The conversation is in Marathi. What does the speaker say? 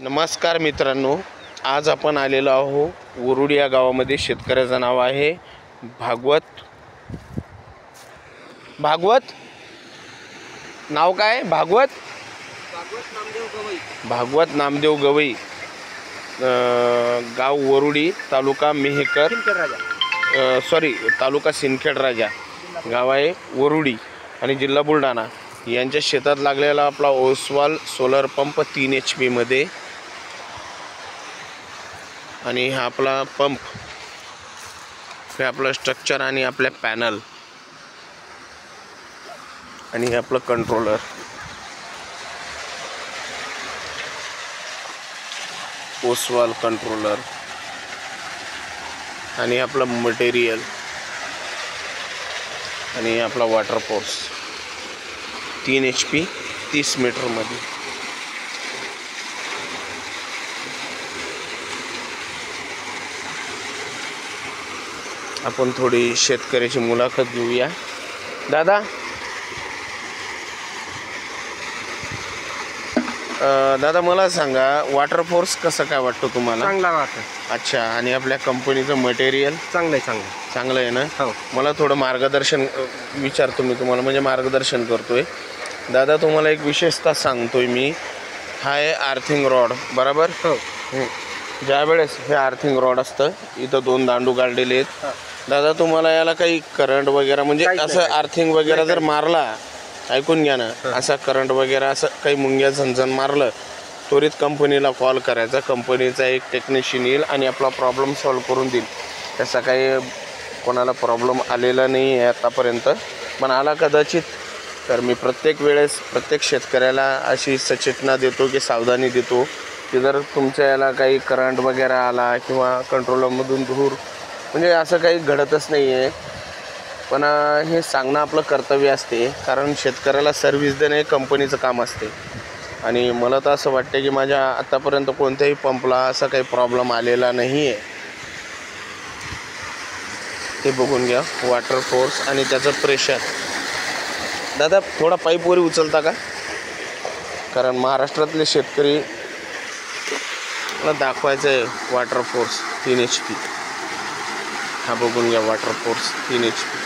नमस्कार मित्रांनो, आज आपण आलेलो आहोत वरुडी या गावामध्ये. शेतकऱ्याचं नाव आहे भागवत. नाव काय? भागवत नामदेव गवई. गाव वरुडी, तालुका मेहकर, तालुका सिंदखेड राजा. गाव आहे वरुडी आणि जिल्हा बुलढाणा. यांच्या शेतात लागलेला आपला ओसवाल सोलर पंप 3 HP मध्ये. आणि हा आपला पंप, हे आपलं स्ट्रक्चर आणि आपल्या पॅनल आणि हे आपलं कंट्रोलर. ओसवाल कंट्रोलर आणि आपलं मटेरियल आणि आपला वॉटर फोर्स 3 HP 30 मीटर मध्ये. आपण थोडी शेतकऱ्याची मुलाखत घेऊया. दादा मला सांगा, वॉटर फोर्स कसं काय वाटतं तुम्हाला? चांगला वाटतं. अच्छा. आणि आपल्या कंपनीचं मटेरियल चांगलं आहे ना? हो. मला थोडं मार्गदर्शन विचारतो मी तुम्हाला, म्हणजे मार्गदर्शन करतोय. दादा तुम्हाला एक विशेषता सांगतोय मी. हा आहे आर्थिंग रॉड, बरोबर? हो. ज्या वेळेस हे आर्थिंग रॉड असतं, इथं 2 दांडू काढलेले आहेत. दादा तुम्हाला याला काही करंट वगैरे, म्हणजे असं आर्थिंग वगैरे जर मारला, ऐकून घ्या ना, असा करंट वगैरे असं काही मुंग्या झणझण मारलं, त्वरित कंपनीला कॉल करायचा. कंपनीचा एक टेक्निशियन येईल आणि आपला प्रॉब्लेम सॉल्व करून देईल. तसा काही कोणाला प्रॉब्लेम आलेला नाही आहे आतापर्यंत, पण आला कदाचित तर मी प्रत्येक वेळेस प्रत्येक शेतकऱ्याला अशी सूचना देतो की सावधानी देतो की जर तुमच्या याला काही करंट वगैरे आला किंवा कंट्रोलरमधून धूर, म्हणजे असं काही घडतच नाही आहे, पण हे सांगणं आपलं कर्तव्य असते. कारण शेतकऱ्याला सर्व्हिस देणं हे कंपनीचं काम असते. आणि मला तर असं वाटतं की माझ्या आतापर्यंत कोणत्याही पंपला असा काही प्रॉब्लेम आलेला नाही आहे. ते बघून घ्या, वॉटर फोर्स आणि त्याचं प्रेशर. दादा थोडा पाईपवरी उचलता का? कारण महाराष्ट्रातले शेतकरी मला दाखवायचं आहे वॉटर फोर्स 3 HP. हा बघून घ्या, वॉटर फोर्स 3 HP.